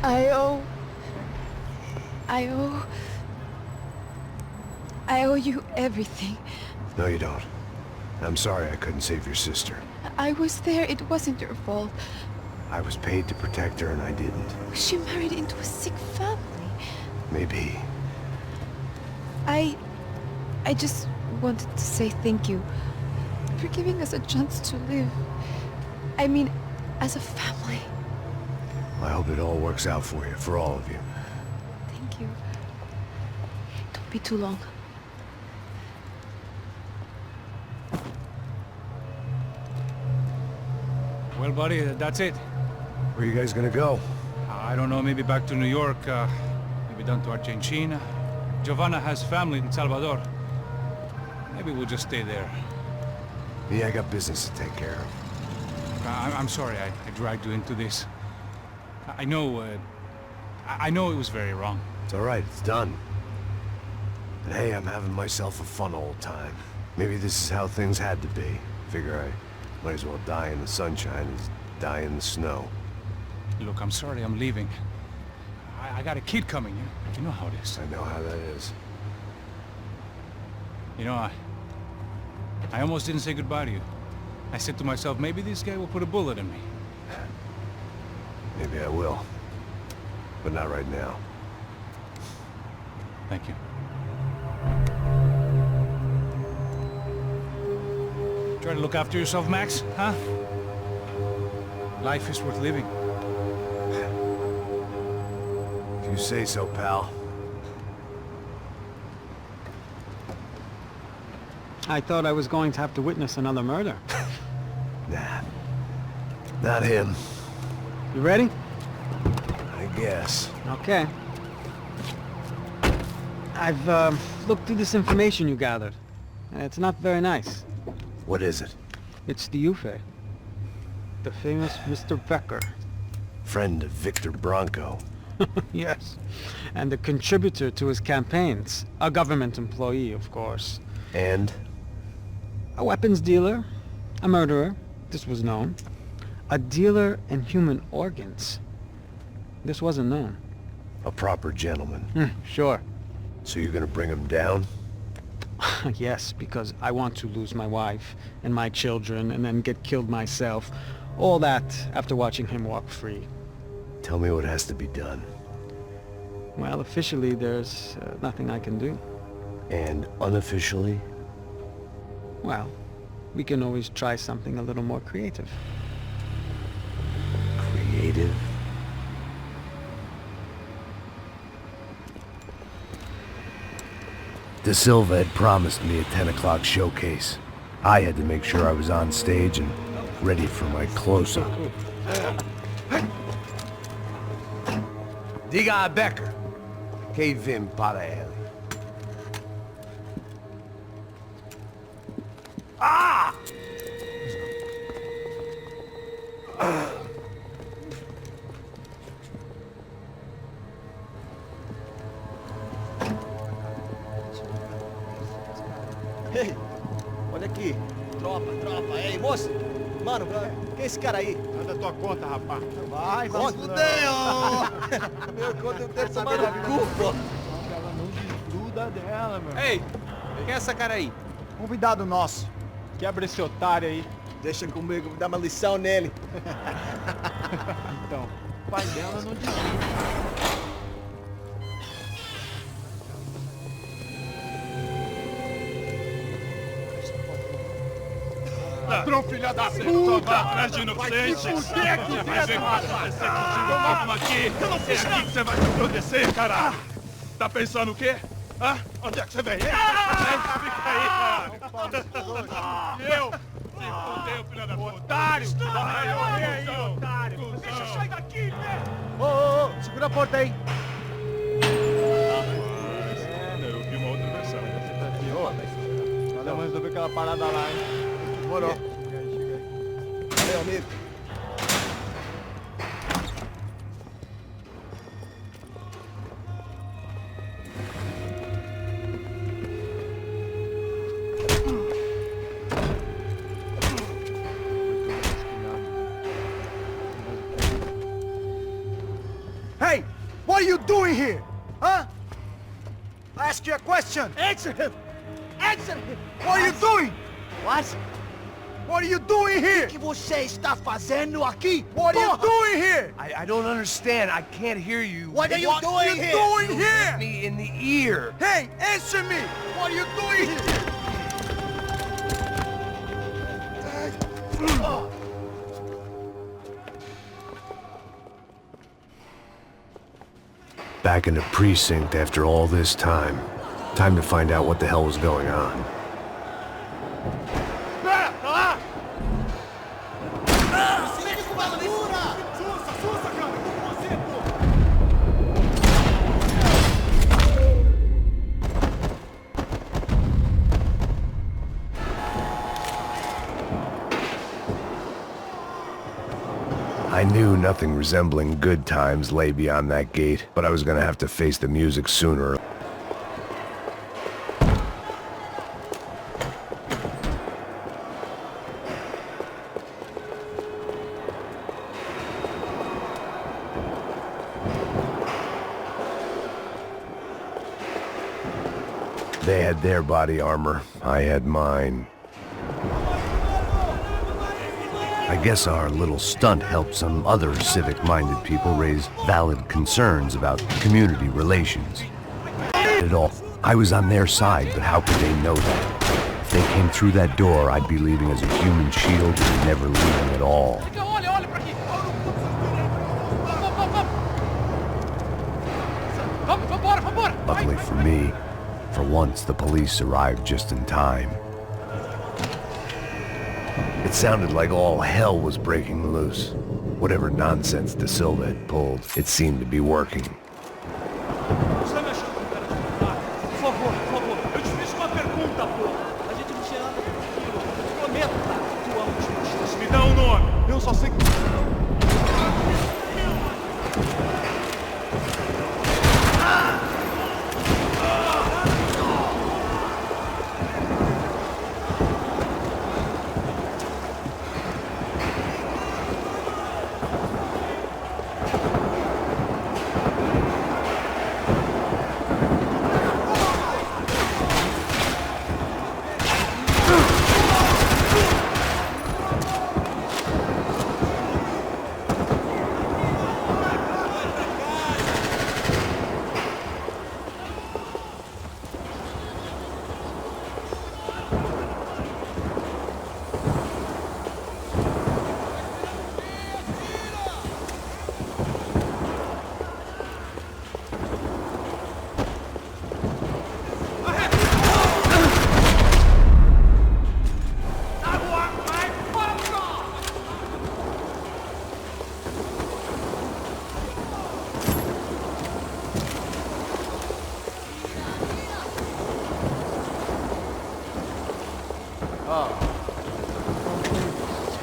I owe... I owe you everything. No, you don't. I'm sorry I couldn't save your sister. I was there. It wasn't your fault. I was paid to protect her and I didn't. She married into a sick family. Maybe. I just wanted to say thank you for giving us a chance to live. I mean, as a family. I hope it all works out for you, for all of you. Thank you. Don't be too long. Well, buddy, that's it. Where are you guys gonna go? I don't know, maybe back to New York, maybe down to Argentina. Giovanna has family in Salvador. Maybe we'll just stay there. Me, I got business to take care of. I'm sorry I dragged you into this. I know it was very wrong. It's all right, it's done. And hey, I'm having myself a fun old time. Maybe this is how things had to be. Figure I might as well die in the sunshine as die in the snow. Look, I'm sorry I'm leaving. I got a kid coming, you know how it is. I know how that is. You know, I almost didn't say goodbye to you. I said to myself, maybe this guy will put a bullet in me. Maybe I will. But not right now. Thank you. Try to look after yourself, Max, huh? Life is worth living. If you say so, pal. I thought I was going to have to witness another murder. Nah. Not him. You ready? I guess. Okay. I've looked through this information you gathered. It's not very nice. What is it? It's the UFE. The famous Mr. Becker. Friend of Victor Bronco. Yes. And a contributor to his campaigns. A government employee, of course. And? A weapons dealer. A murderer. This was known. A dealer in human organs. This wasn't known. A proper gentleman. Sure. So you're gonna bring him down? Yes, because I want to lose my wife and my children and then get killed myself. All that after watching him walk free. Tell me what has to be done. Well, officially there's nothing I can do. And unofficially? Well, we can always try something a little more creative. Creative? De Silva had promised me a 10 o'clock showcase. I had to make sure I was on stage and ready for my close-up. Diga a Becker. Que vim para ele. Ah! Ei, olha aqui. Tropa. Ei, moço. Mano, quem é esse cara aí? Manda tua conta, rapaz. Vai fudeu! Meu conta, eu tenho essa mano cu, pô. Ela não desgruda dela, meu. Ei, quem é essa cara aí? Convidado nosso. Quebra esse otário aí. Deixa comigo, dá uma lição nele. Então, o pai dela não desgruda. Ladrão, filha da puta! Vai atrás de inocentes! Por que que vai ver aparecer contigo mesmo aqui? Eu não fiz aqui que você vai se proteger, caralho! Tá pensando o quê? Hã? Onde é que você vem? Fica aí, caralho! Eu? Se fodeu, filha da puta! Otário! Vai aí, otário! Deixa eu sair daqui, né? Ô, segura a porta aí. Eu vi uma outra versão. Nós vamos resolver aquela parada lá, hein? Demorou. Chega aí. Valeu, amigo. Hey! doing here? Huh? I ask you a question. Answer him! Answer him! What are you doing? What? What are you doing here? O que você está fazendo aqui? What are you doing here? I don't understand. I can't hear you. What are you doing here? You hit me in the ear. Hey, answer me! What are you doing here? Back in the precinct after all this time. Time to find out what the hell was going on. I knew nothing resembling good times lay beyond that gate, but I was gonna have to face the music sooner. They had their body armor, I had mine. I guess our little stunt helped some other civic-minded people raise valid concerns about community relations. At all, I was on their side, but how could they know that? If they came through that door, I'd be leaving as a human shield and never leaving at all. Luckily for me, for once the police arrived just in time. It sounded like all hell was breaking loose. Whatever nonsense De Silva had pulled, it seemed to be working. Me dá um nome. Eu só sei que...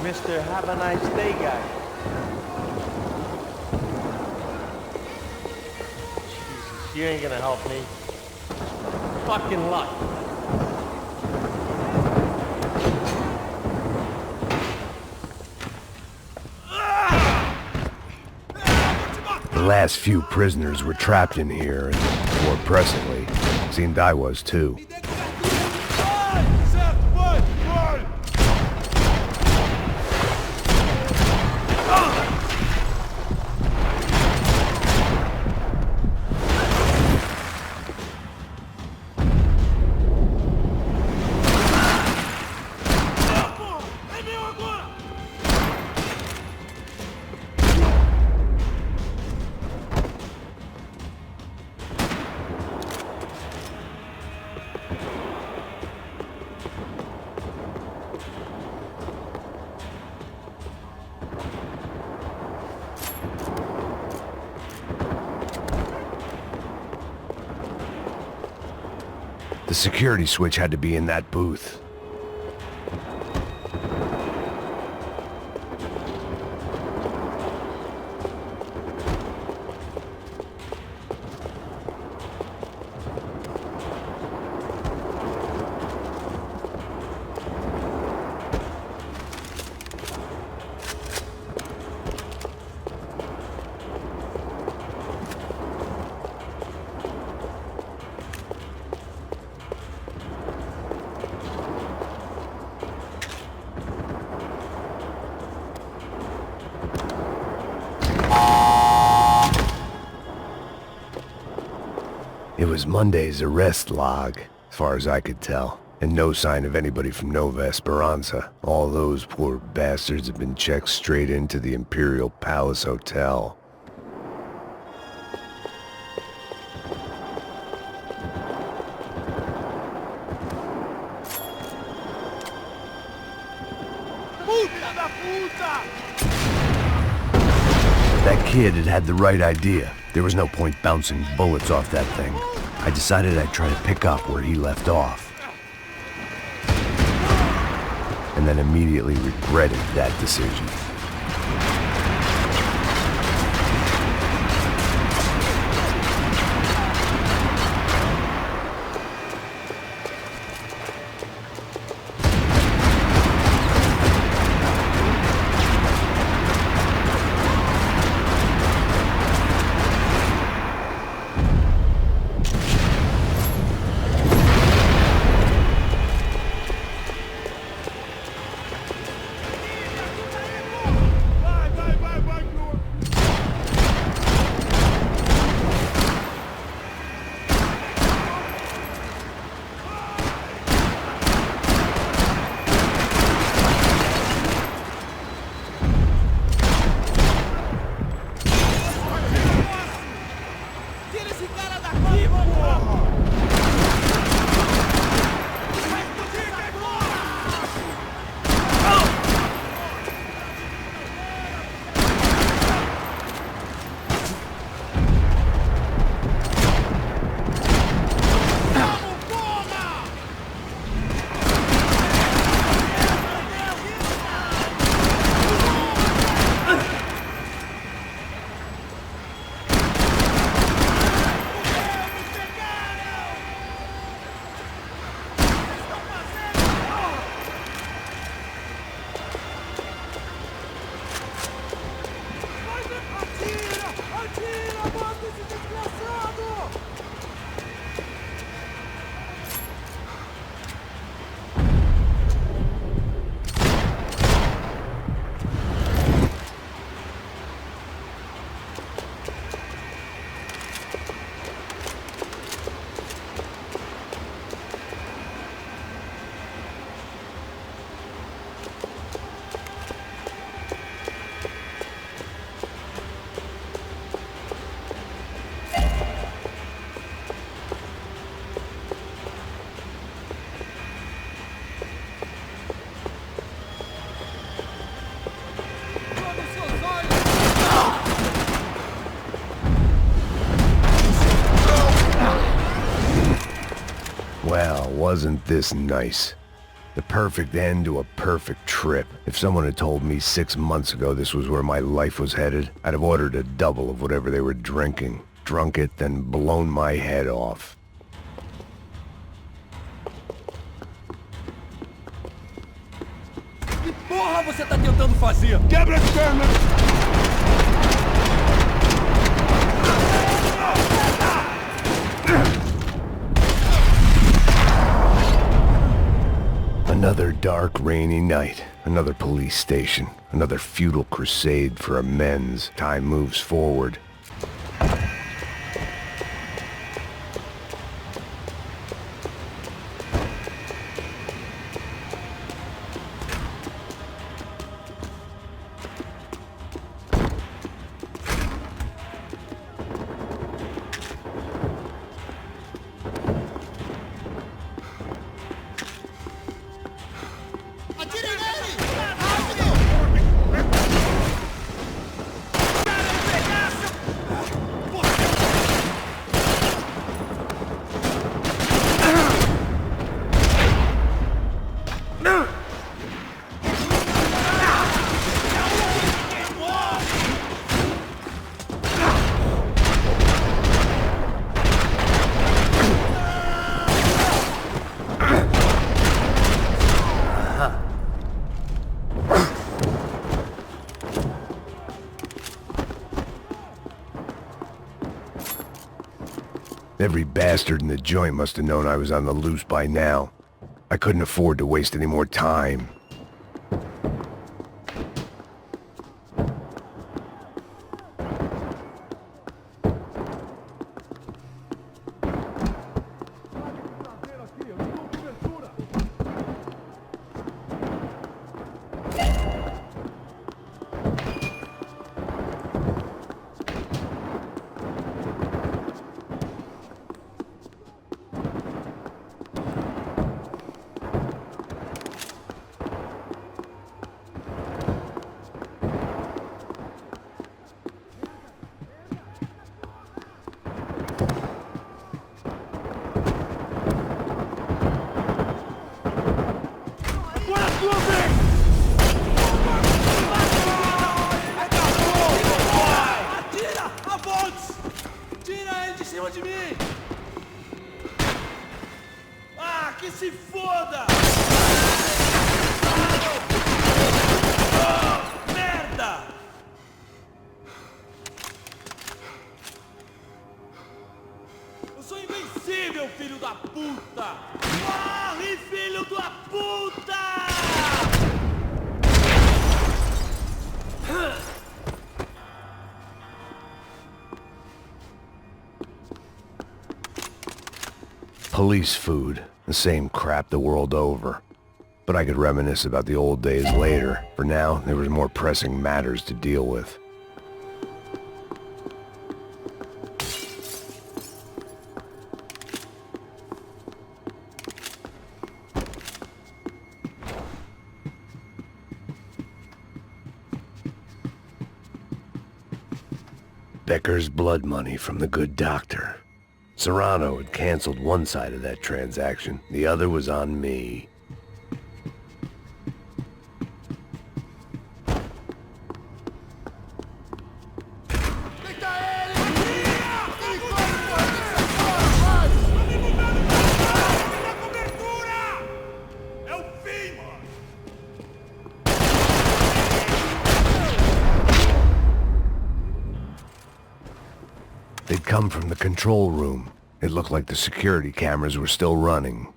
Mr. Have a Nice Day guy. Jesus, you ain't gonna help me. Fucking luck. The last few prisoners were trapped in here, and more pressingly, seemed I was too. The security switch had to be in that booth. was Monday's arrest log, as far as I could tell. And no sign of anybody from Nova Esperanza. All those poor bastards have been checked straight into the Imperial Palace Hotel. That kid had the right idea. There was no point bouncing bullets off that thing. I decided I'd try to pick up where he left off. And then immediately regretted that decision. Well, wasn't this nice? The perfect end to a perfect trip. If someone had told me 6 months ago this was where my life was headed, I'd have ordered a double of whatever they were drinking, drunk it, then blown my head off. Que porra você tá tentando fazer? Quebra as pernas! Another dark, rainy night. Another police station. Another futile crusade for amends. Time moves forward. Every bastard in the joint must have known I was on the loose by now. I couldn't afford to waste any more time. Atira! Avante! Tira ele de cima de mim! Ah, que se foda! Oh, merda! Eu sou invencível, filho da puta! Morre, filho da puta! Police food, the same crap the world over. But I could reminisce about the old days later. For now, there was more pressing matters to deal with. Becker's blood money from the good doctor. Serrano had canceled one side of that transaction. The other was on me. They'd come from the control room. It looked like the security cameras were still running.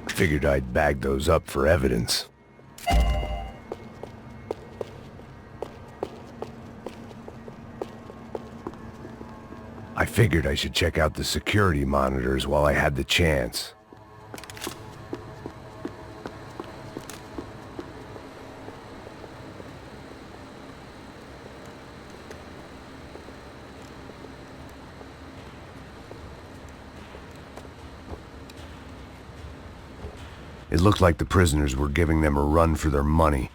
Figured I'd bag those up for evidence. I figured I should check out the security monitors while I had the chance. It looked like the prisoners were giving them a run for their money.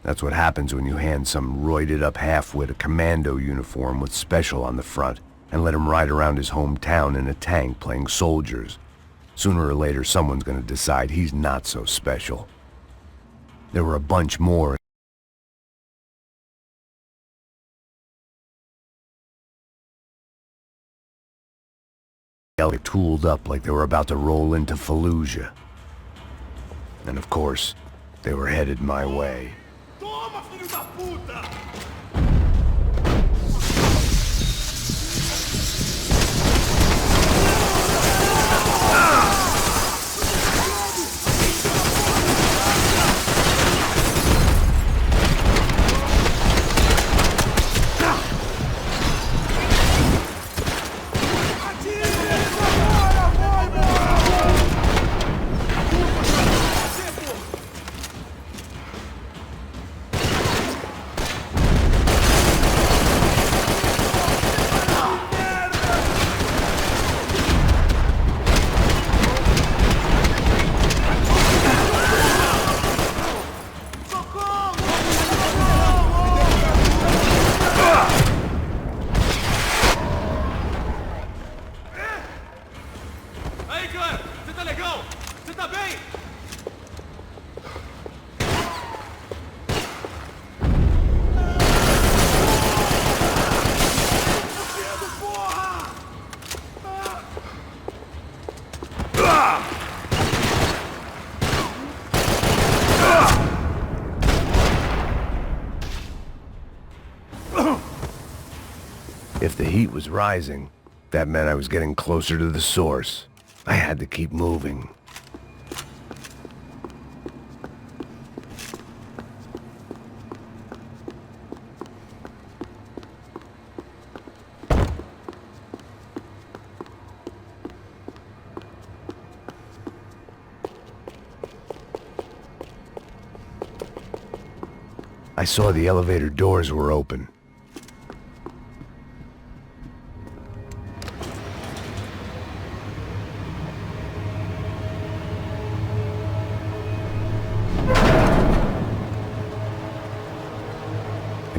That's what happens when you hand some roided-up halfwit a commando uniform with special on the front and let him ride around his hometown in a tank playing soldiers. Sooner or later, someone's gonna decide he's not so special. There were a bunch more. They tooled up like they were about to roll into Fallujah. And of course, they were headed my way. Toma, filho da puta! If the heat was rising, that meant I was getting closer to the source. I had to keep moving. I saw the elevator doors were open.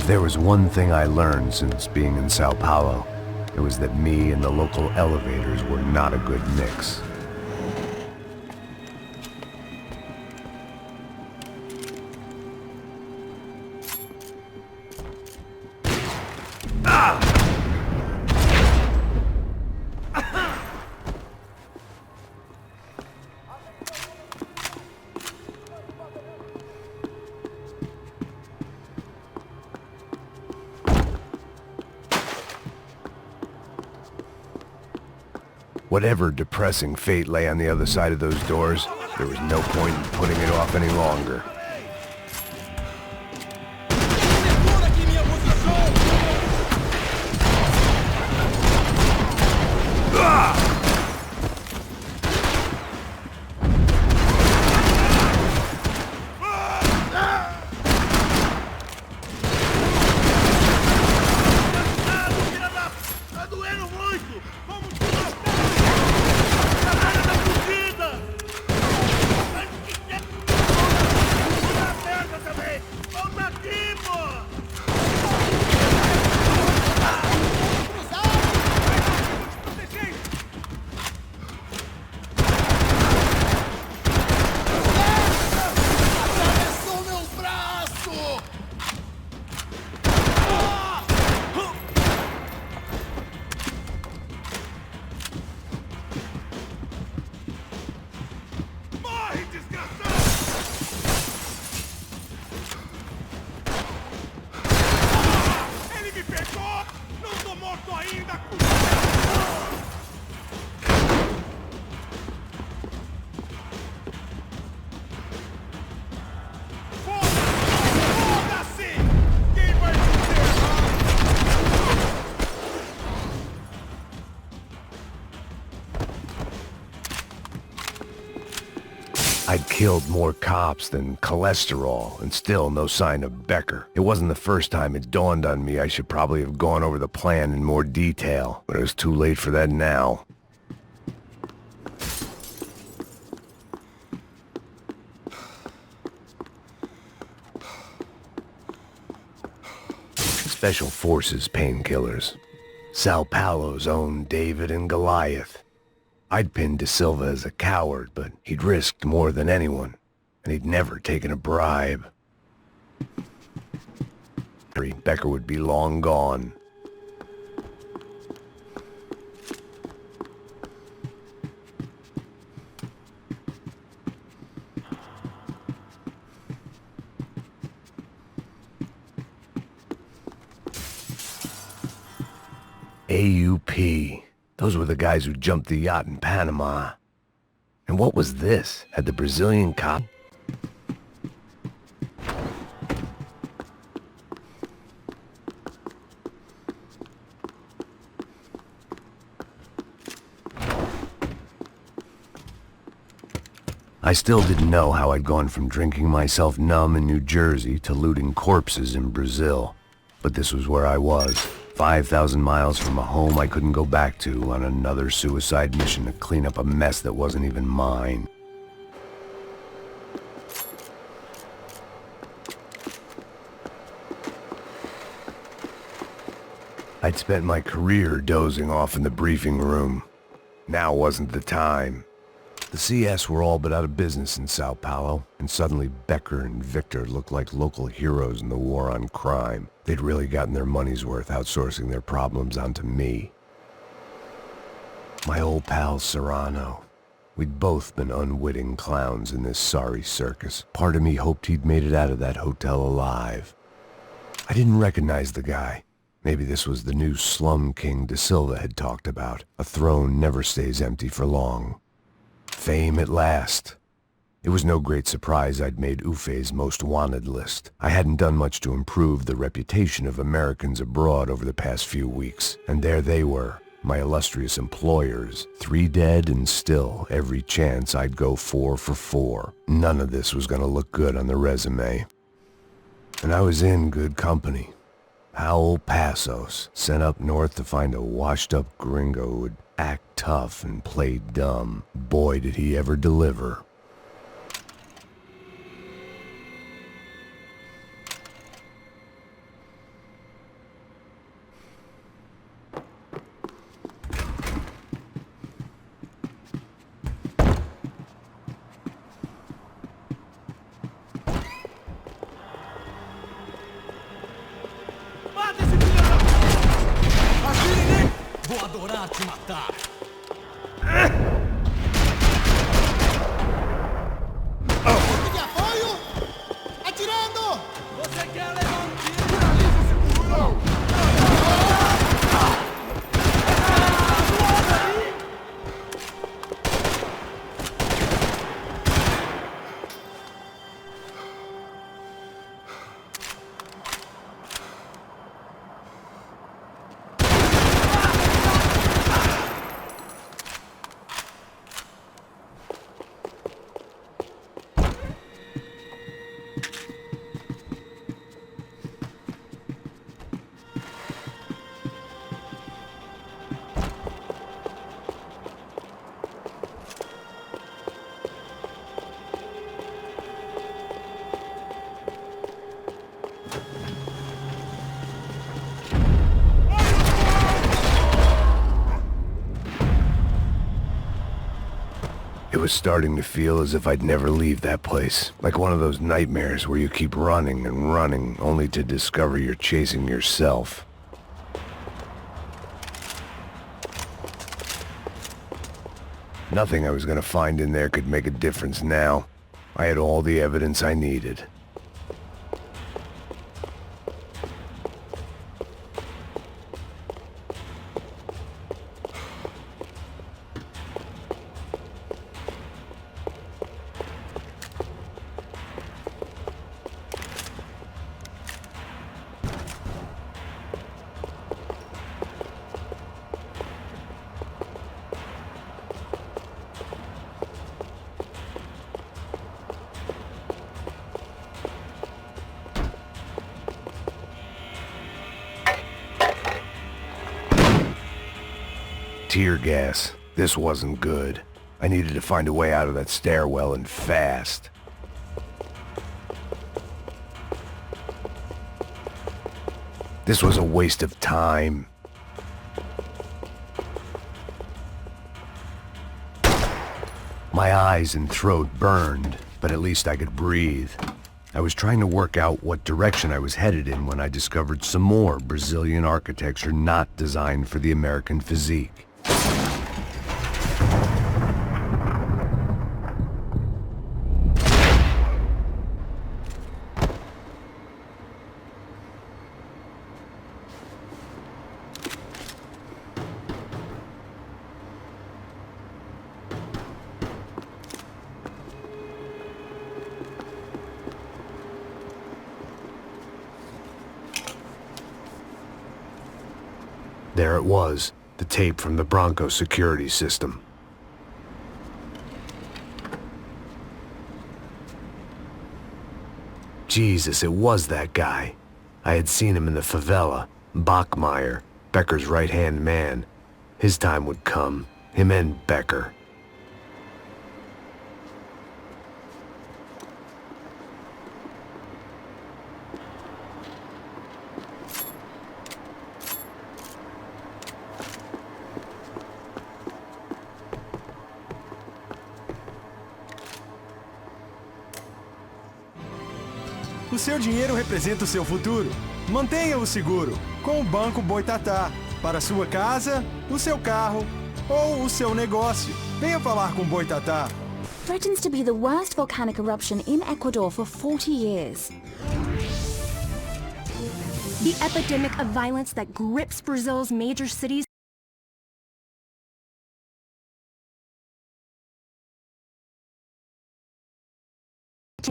there was one thing I learned since being in Sao Paulo, it was that me and the local elevators were not a good mix. Whatever depressing fate lay on the other side of those doors, there was no point in putting it off any longer. I'd killed more cops than cholesterol, and still no sign of Becker. It wasn't the first time it dawned on me I should probably have gone over the plan in more detail, but it was too late for that now. Special Forces painkillers. Sao Paulo's own David and Goliath. I'd pinned De Silva as a coward, but he'd risked more than anyone, and he'd never taken a bribe. Becker would be long gone. AUP. Those were the guys who jumped the yacht in Panama. And what was this? Had the Brazilian cop... I still didn't know how I'd gone from drinking myself numb in New Jersey to looting corpses in Brazil. But this was where I was. 5,000 miles from a home I couldn't go back to on another suicide mission to clean up a mess that wasn't even mine. I'd spent my career dozing off in the briefing room. Now wasn't the time. The CS were all but out of business in Sao Paulo, and suddenly Becker and Victor looked like local heroes in the war on crime. They'd really gotten their money's worth outsourcing their problems onto me. My old pal Serrano. We'd both been unwitting clowns in this sorry circus. Part of me hoped he'd made it out of that hotel alive. I didn't recognize the guy. Maybe this was the new slum king De Silva had talked about. A throne never stays empty for long. Fame at last. It was no great surprise I'd made Ufe's most wanted list. I hadn't done much to improve the reputation of Americans abroad over the past few weeks, and there they were, my illustrious employers, 3 dead and still every chance I'd go 4 for 4. None of this was going to look good on the resume. And I was in good company. Howell Passos, sent up north to find a washed-up gringo who would act tough and play dumb. Boy, did he ever deliver. vou adorar te matar. De apoio! Atirando! Você quer levar um tiro? It was starting to feel as if I'd never leave that place. Like one of those nightmares where you keep running and running, only to discover you're chasing yourself. Nothing I was gonna find in there could make a difference now. I had all the evidence I needed. Tear gas. This wasn't good. I needed to find a way out of that stairwell and fast. This was a waste of time. My eyes and throat burned, but at least I could breathe. I was trying to work out what direction I was headed in when I discovered some more Brazilian architecture not designed for the American physique. There it was, the tape from the Bronco security system. Jesus, it was that guy. I had seen him in the favela, Bachmeyer, Becker's right-hand man. His time would come, him and Becker. O seu dinheiro representa o seu futuro. Mantenha-o seguro com o Banco Boitatá. Para sua casa, o seu carro ou o seu negócio. Venha falar com Boitatá. Threatens to be the worst volcanic eruption in Ecuador for 40 years. The epidemic of violence that grips Brazil's major cities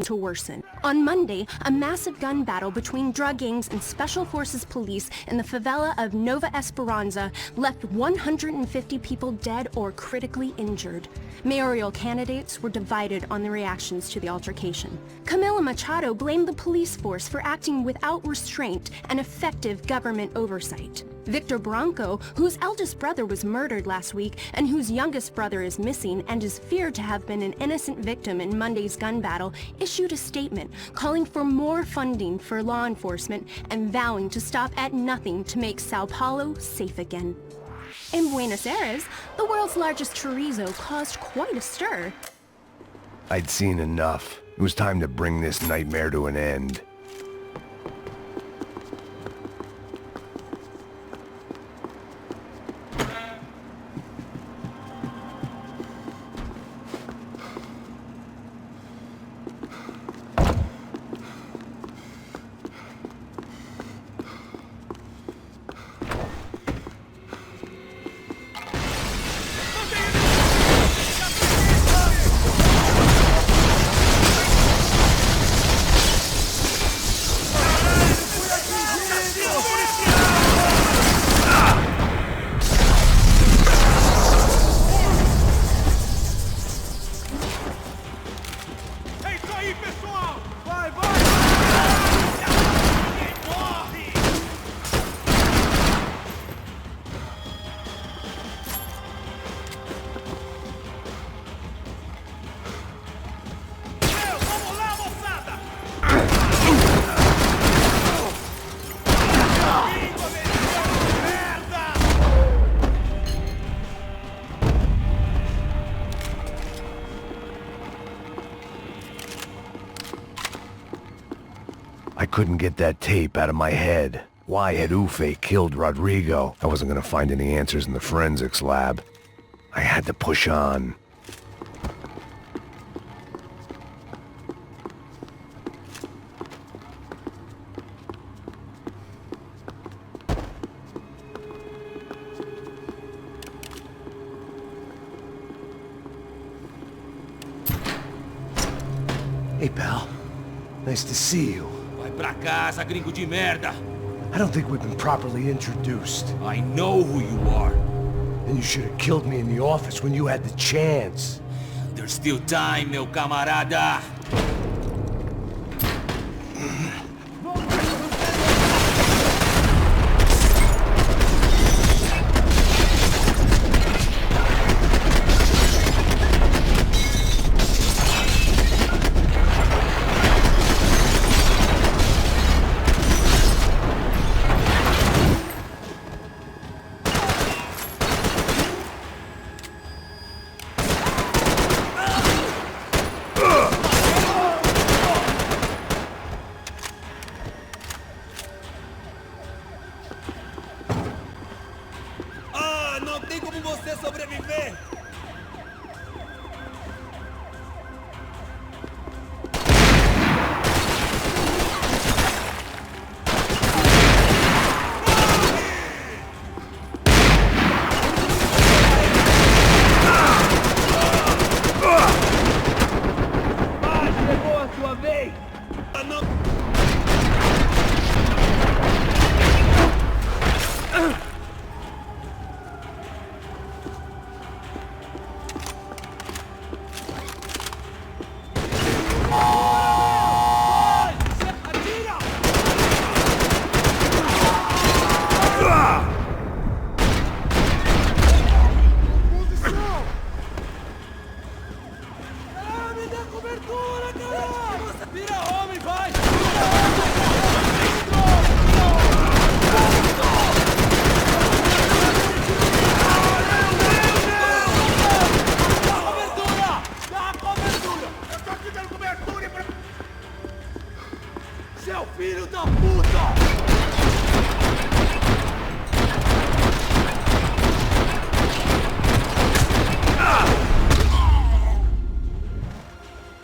to worsen. On Monday, a massive gun battle between drug gangs and special forces police in the favela of Nova Esperanza left 150 people dead or critically injured. Mayoral candidates were divided on the reactions to the altercation. Camila Machado blamed the police force for acting without restraint and effective government oversight. Victor Branco, whose eldest brother was murdered last week and whose youngest brother is missing and is feared to have been an innocent victim in Monday's gun battle, issued a statement calling for more funding for law enforcement and vowing to stop at nothing to make Sao Paulo safe again. In Buenos Aires, the world's largest chorizo caused quite a stir. I'd seen enough. It was time to bring this nightmare to an end. couldn't get that tape out of my head. Why had Ufe killed Rodrigo? I wasn't gonna find any answers in the forensics lab. I had to push on. Hey, pal. Nice to see you. Vai pra casa, gringo de merda. I don't think we've been properly introduced. I know who you are. Then you should have killed me in the office when you had the chance. There's still time, meu camarada.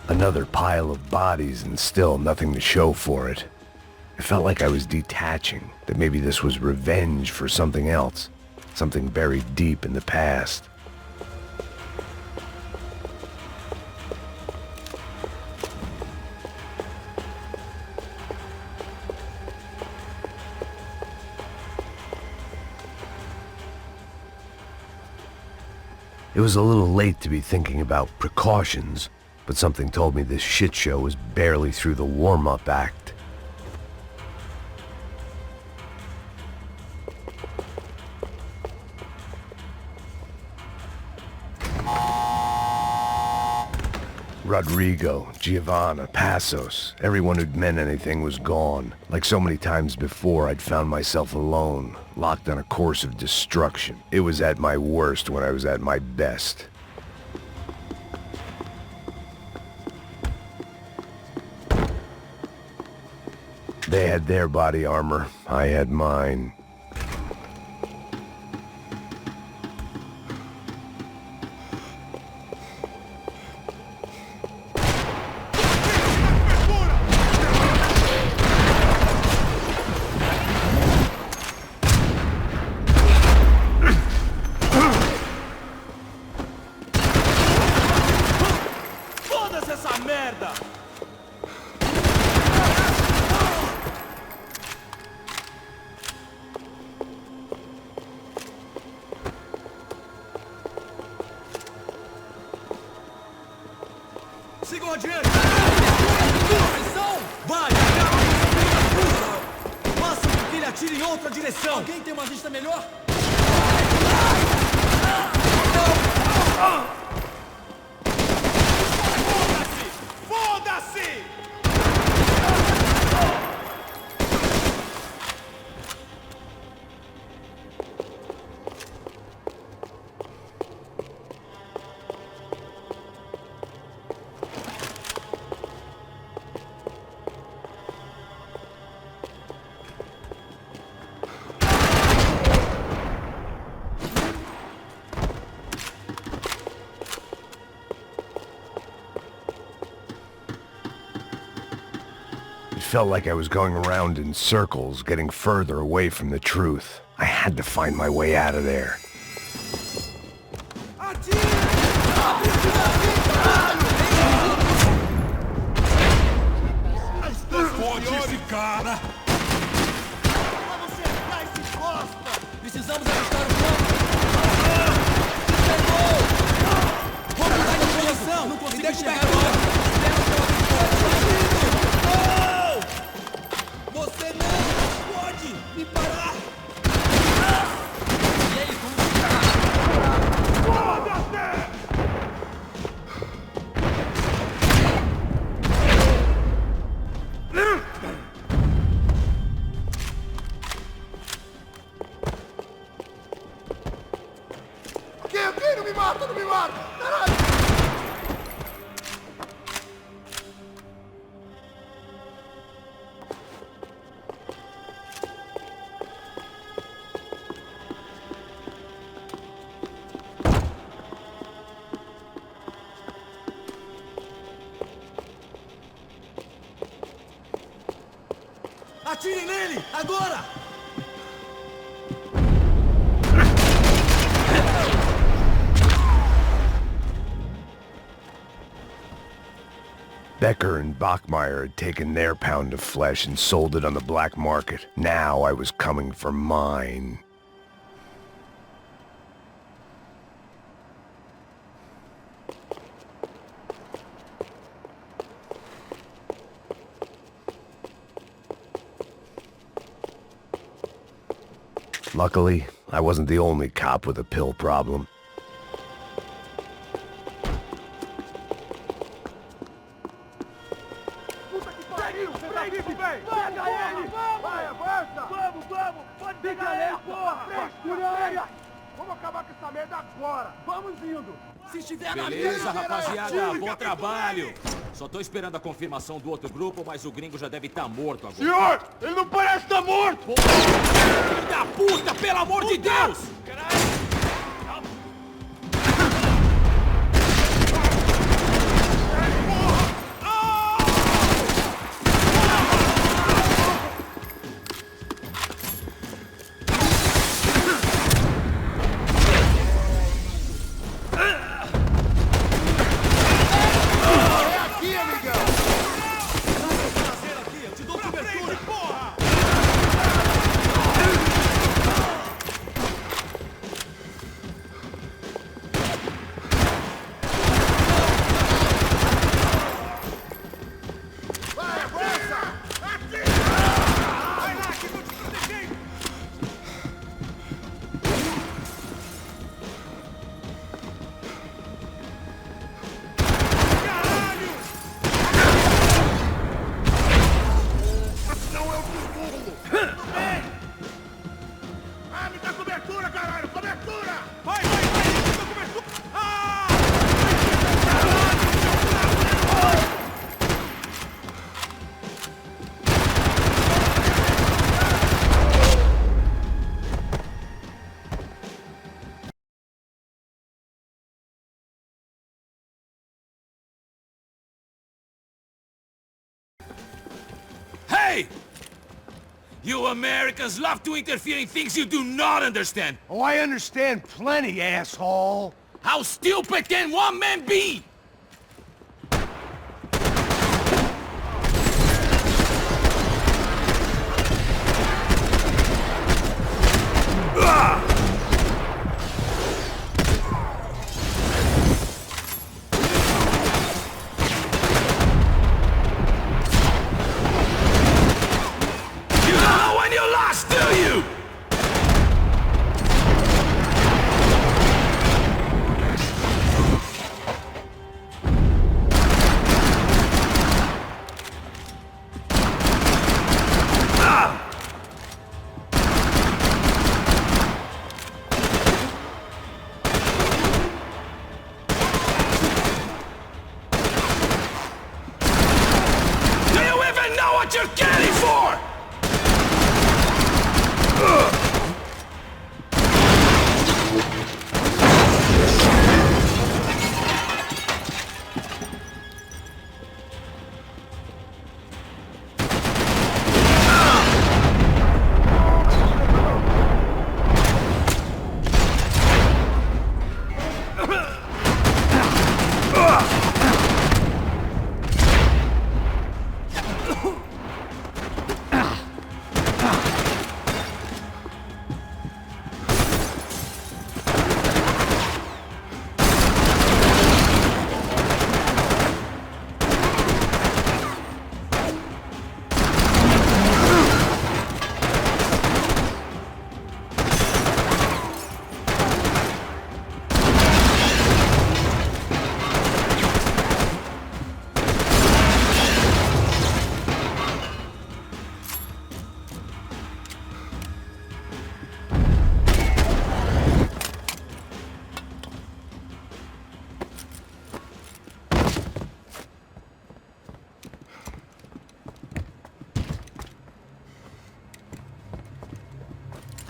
Another pile of bodies and still nothing to show for it. It felt like I was detaching, that maybe this was revenge for something else, something buried deep in the past. It was a little late to be thinking about precautions, but something told me this shit show was barely through the warm-up act. Rodrigo, Giovanna, Passos, everyone who'd meant anything was gone. Like so many times before, I'd found myself alone, locked on a course of destruction. It was at my worst when I was at my best. They had their body armor, I had mine. Sigam adiante! Atenção! Vai! Faça com que ele atire em outra direção! Alguém tem uma vista melhor? Foda-se! Foda-se! felt like I was going around in circles, getting further away from the truth. I had to find my way out of there. Fode esse cara! Vamos cercar esse bosta! Precisamos ajustar o plano! Pegou! Vou mudar de posição! Não consigo enxergar agora! Você não pode me parar! E aí, como está? Foda-se! Ok, não me mata, não me mata! Caralho! Atirem nele! Agora! Becker and Bachmeyer had taken their pound of flesh and sold it on the black market. Now I was coming for mine. Luckily, I wasn't the only cop with a pill problem. Puta que pariu! Pega ele! Pega ele! Vai, avança! Vamos! Pode pegar ele, porra! Frescura! Vamos acabar com essa merda agora! Vamos indo! Se estiver na Beleza, mesa, rapaziada, bom trabalho. Só tô esperando a confirmação do outro grupo, mas o gringo já deve estar morto agora. Senhor, ele não parece estar morto! Filho da puta, pelo amor de Deus! Hey! You Americans love to interfere in things you do not understand. Oh, I understand plenty, asshole! How stupid can one man be?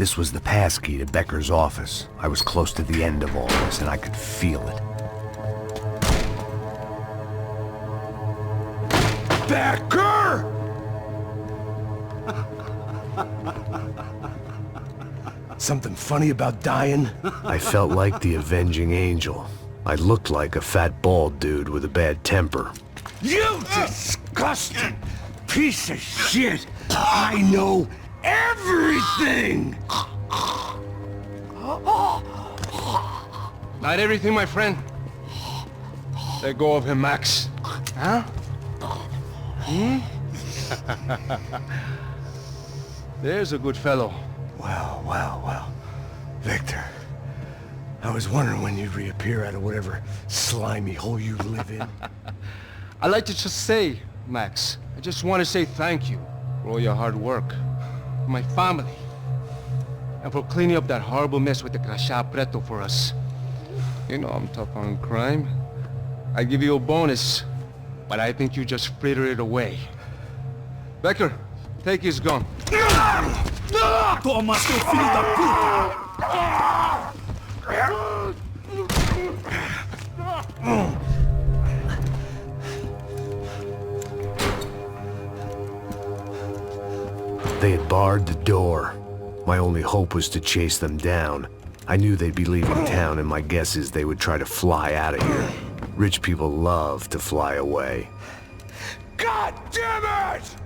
This was the passkey to Becker's office. I was close to the end of all this, and I could feel it. Becker! Something funny about dying? I felt like the avenging angel. I looked like a fat bald dude with a bad temper. You disgusting piece of shit! I know everything! Not everything, my friend. Let go of him, Max. Huh? Hmm? There's a good fellow. Well. Victor, I was wondering when you'd reappear out of whatever slimy hole you live in. I'd like to just say, Max, I just want to say thank you for all your hard work, for my family, and for cleaning up that horrible mess with the Crachá Preto for us. You know I'm tough on crime. I give you a bonus, but I think you just frittered it away. Becker, take his gun. Toma, seu filho da puta! They had barred the door. My only hope was to chase them down. I knew they'd be leaving town, and my guess is they would try to fly out of here. Rich people love to fly away. God damn it!